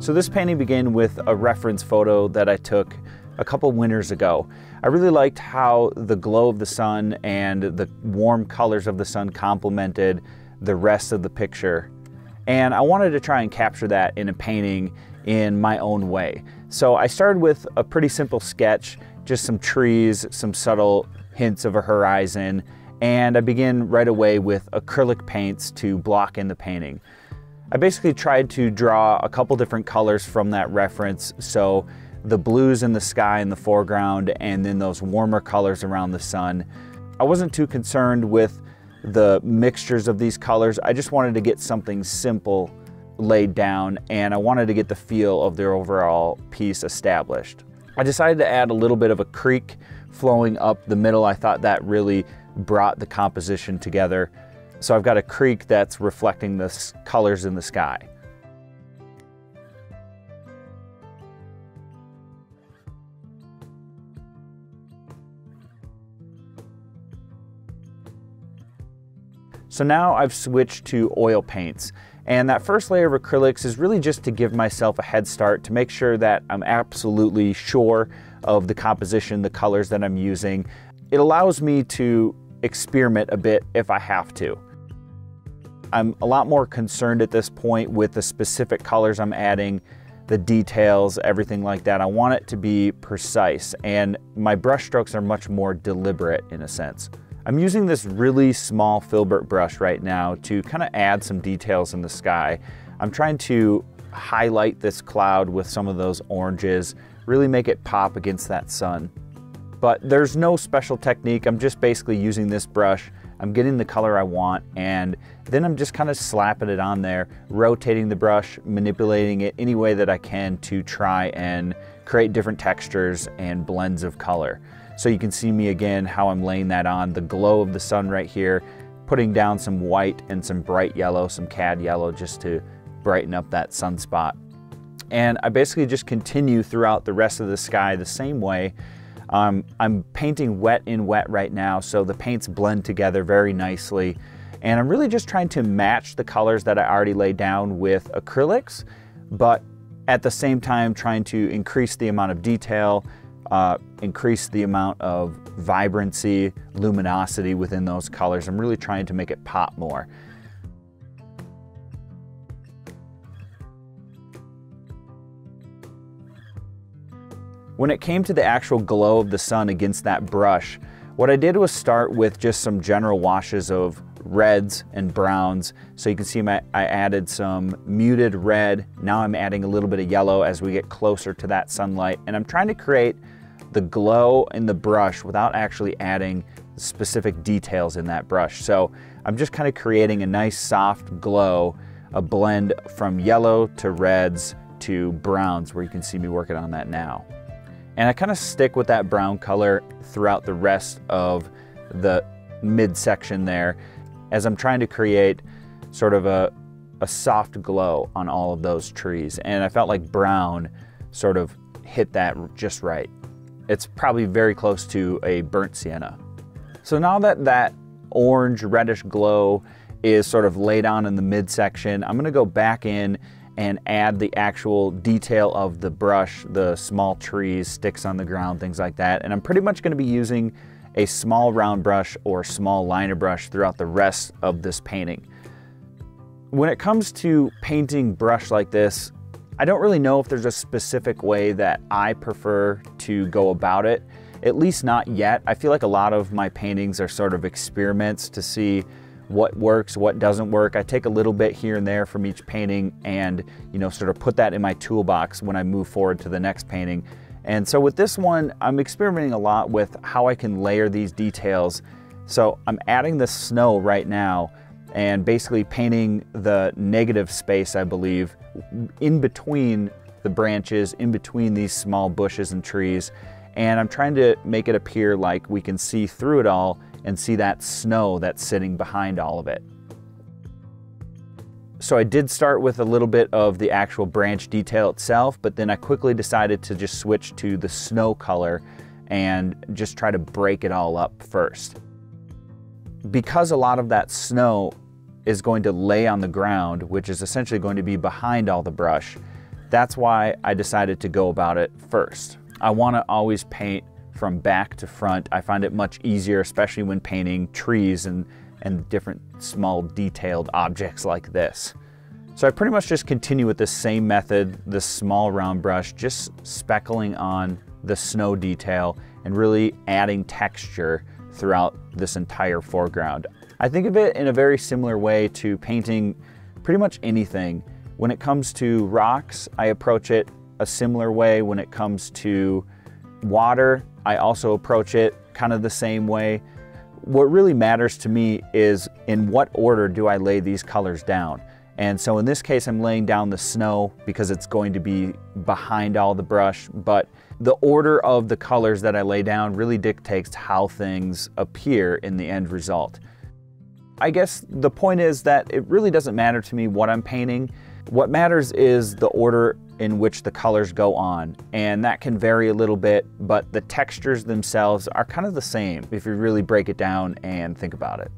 So this painting began with a reference photo that I took a couple winters ago. I really liked how the glow of the sun and the warm colors of the sun complemented the rest of the picture. And I wanted to try and capture that in a painting in my own way. So I started with a pretty simple sketch, just some trees, some subtle hints of a horizon, and I began right away with acrylic paints to block in the painting. I basically tried to draw a couple different colors from that reference, so the blues in the sky in the foreground and then those warmer colors around the sun. I wasn't too concerned with the mixtures of these colors. I just wanted to get something simple laid down, and I wanted to get the feel of their overall piece established. I decided to add a little bit of a creek flowing up the middle. I thought that really brought the composition together. So I've got a creek that's reflecting the colors in the sky. So now I've switched to oil paints, and that first layer of acrylics is really just to give myself a head start to make sure that I'm absolutely sure of the composition, the colors that I'm using. It allows me to experiment a bit if I have to. I'm a lot more concerned at this point with the specific colors I'm adding, the details, everything like that. I want it to be precise, and my brush strokes are much more deliberate in a sense. I'm using this really small filbert brush right now to kind of add some details in the sky. I'm trying to highlight this cloud with some of those oranges, really make it pop against that sun. But there's no special technique. I'm just basically using this brush. I'm getting the color I want, and then I'm just kind of slapping it on there, rotating the brush, manipulating it any way that I can to try and create different textures and blends of color. So you can see me again, how I'm laying that on, the glow of the sun right here, putting down some white and some bright yellow, some cad yellow, just to brighten up that sunspot. And I basically just continue throughout the rest of the sky the same way. I'm painting wet in wet right now, so the paints blend together very nicely. And I'm really just trying to match the colors that I already laid down with acrylics, but at the same time trying to increase the amount of detail, increase the amount of vibrancy, luminosity within those colors. I'm really trying to make it pop more. When it came to the actual glow of the sun against that brush, what I did was start with just some general washes of reds and browns. So you can see I added some muted red. Now I'm adding a little bit of yellow as we get closer to that sunlight. And I'm trying to create the glow in the brush without actually adding specific details in that brush. So I'm just kind of creating a nice soft glow, a blend from yellow to reds to browns, where you can see me working on that now. And I kind of stick with that brown color throughout the rest of the midsection there as I'm trying to create sort of a soft glow on all of those trees. And I felt like brown sort of hit that just right. It's probably very close to a burnt sienna. So now that that orange reddish glow is sort of laid on in the midsection, I'm gonna go back in and add the actual detail of the brush, the small trees, sticks on the ground, things like that. And I'm pretty much gonna be using a small round brush or small liner brush throughout the rest of this painting. When it comes to painting brush like this, I don't really know if there's a specific way that I prefer to go about it, at least not yet. I feel like a lot of my paintings are sort of experiments to see what works, what doesn't work. I take a little bit here and there from each painting and, you know, sort of put that in my toolbox when I move forward to the next painting. And so with this one, I'm experimenting a lot with how I can layer these details. So I'm adding the snow right now and basically painting the negative space, I believe, in between the branches, in between these small bushes and trees. And I'm trying to make it appear like we can see through it all and see that snow that's sitting behind all of it. So I did start with a little bit of the actual branch detail itself, but then I quickly decided to just switch to the snow color and just try to break it all up first. Because a lot of that snow is going to lay on the ground, which is essentially going to be behind all the brush, That's why I decided to go about it first. I want to always paint from back to front. I find it much easier, especially when painting trees and different small detailed objects like this. So I pretty much just continue with the same method, this small round brush, just speckling on the snow detail and really adding texture throughout this entire foreground. I think of it in a very similar way to painting pretty much anything. When it comes to rocks, I approach it a similar way. When it comes to water, I also approach it kind of the same way. What really matters to me is in what order do I lay these colors down. And so in this case, I'm laying down the snow because it's going to be behind all the brush, but the order of the colors that I lay down really dictates how things appear in the end result. I guess the point is that it really doesn't matter to me what I'm painting. What matters is the order in which the colors go on, and that can vary a little bit, but the textures themselves are kind of the same if you really break it down and think about it.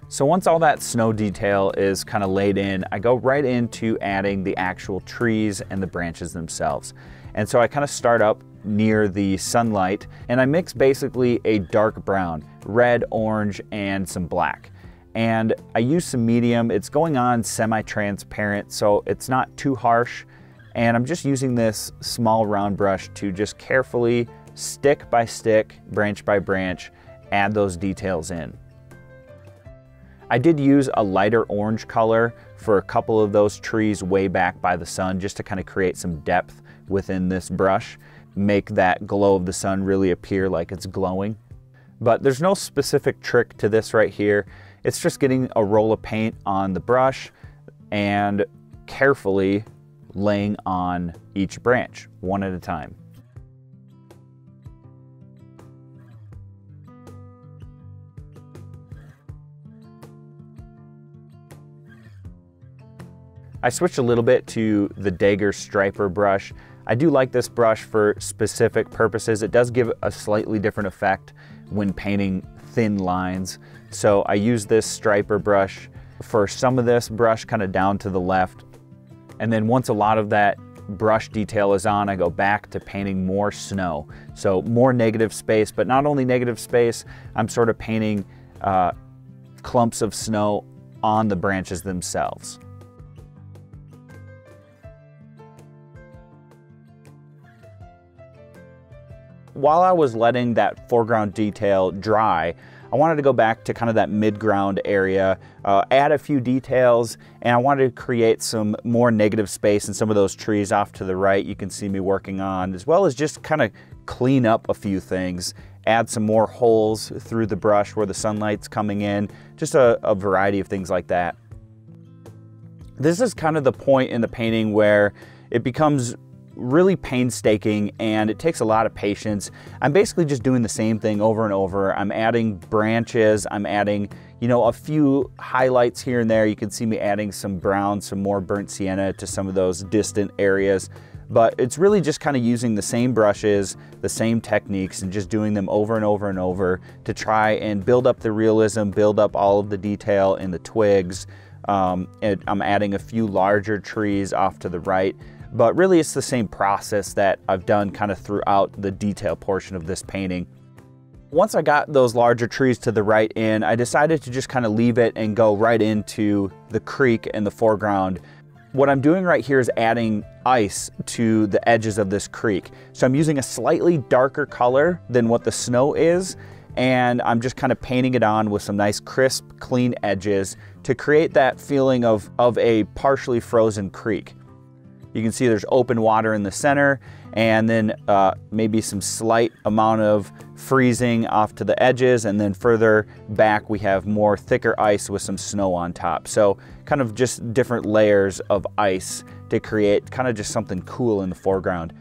So once all that snow detail is kind of laid in, I go right into adding the actual trees and the branches themselves. And so I kind of start up near the sunlight and I mix basically a dark brown, red, orange, and some black. And I use some medium. It's going on semi-transparent, so it's not too harsh. And I'm just using this small round brush to just carefully, stick by stick, branch by branch, add those details in. I did use a lighter orange color for a couple of those trees way back by the sun just to kind of create some depth within this brush, make that glow of the sun really appear like it's glowing. But there's no specific trick to this right here. It's just getting a roll of paint on the brush and carefully laying on each branch one at a time. I switched a little bit to the Dagger Striper brush. I do like this brush for specific purposes. It does give a slightly different effect when painting thin lines. So I use this striper brush for some of this brush kind of down to the left. And then once a lot of that brush detail is on, I go back to painting more snow. So more negative space, but not only negative space, I'm sort of painting clumps of snow on the branches themselves. While I was letting that foreground detail dry, I wanted to go back to kind of that mid-ground area, add a few details, and I wanted to create some more negative space in some of those trees off to the right you can see me working on, as well as just kind of clean up a few things, add some more holes through the brush where the sunlight's coming in, just a variety of things like that. This is kind of the point in the painting where it becomes really painstaking and it takes a lot of patience. I'm basically just doing the same thing over and over. I'm adding branches, I'm adding, you know, a few highlights here and there. You can see me adding some brown, some more burnt sienna to some of those distant areas. But it's really just kind of using the same brushes, the same techniques, and just doing them over and over and over to try and build up the realism, build up all of the detail in the twigs. And I'm adding a few larger trees off to the right. But really it's the same process that I've done kind of throughout the detail portion of this painting. Once I got those larger trees to the right in, I decided to just kind of leave it and go right into the creek in the foreground. What I'm doing right here is adding ice to the edges of this creek. So I'm using a slightly darker color than what the snow is, and I'm just kind of painting it on with some nice crisp, clean edges to create that feeling of a partially frozen creek. You can see there's open water in the center, and then maybe some slight amount of freezing off to the edges, and then further back we have more thicker ice with some snow on top. So kind of just different layers of ice to create kind of just something cool in the foreground.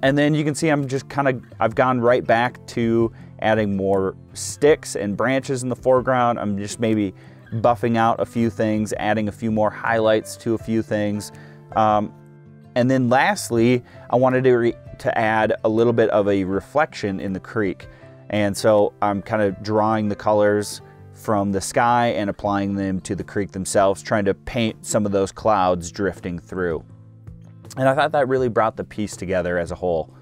And then you can see I've gone right back to adding more sticks and branches in the foreground. I'm just maybe buffing out a few things, adding a few more highlights to a few things. And then lastly, I wanted to add a little bit of a reflection in the creek. And so I'm kind of drawing the colors from the sky and applying them to the creek themselves, trying to paint some of those clouds drifting through. And I thought that really brought the piece together as a whole.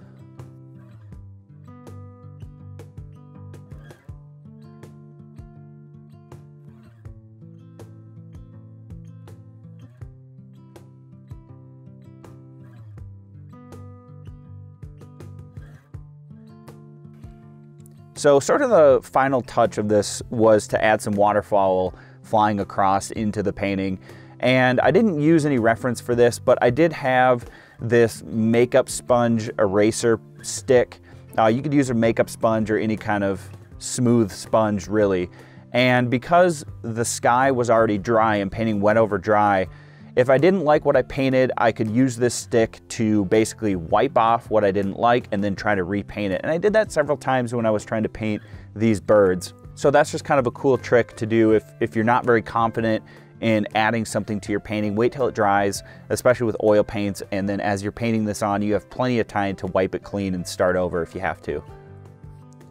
So sort of the final touch of this was to add some waterfowl flying across into the painting. And I didn't use any reference for this, but I did have this makeup sponge eraser stick. You could use a makeup sponge or any kind of smooth sponge really. And because the sky was already dry and painting wet over dry, if I didn't like what I painted, I could use this stick to basically wipe off what I didn't like and then try to repaint it. And I did that several times when I was trying to paint these birds. So that's just kind of a cool trick to do if you're not very confident in adding something to your painting. Wait till it dries, especially with oil paints, and then as you're painting this on, you have plenty of time to wipe it clean and start over if you have to.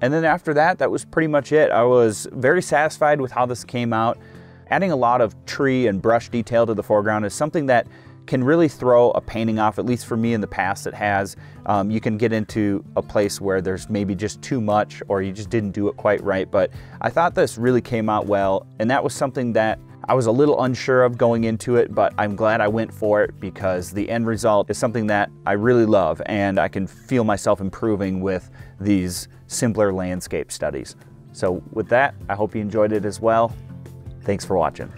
And then after that, that was pretty much it. I was very satisfied with how this came out. Adding a lot of tree and brush detail to the foreground is something that can really throw a painting off, at least for me in the past it has. You can get into a place where there's maybe just too much or you just didn't do it quite right, but I thought this really came out well, and that was something that I was a little unsure of going into it, but I'm glad I went for it because the end result is something that I really love, and I can feel myself improving with these simpler landscape studies. So with that, I hope you enjoyed it as well. Thanks for watching.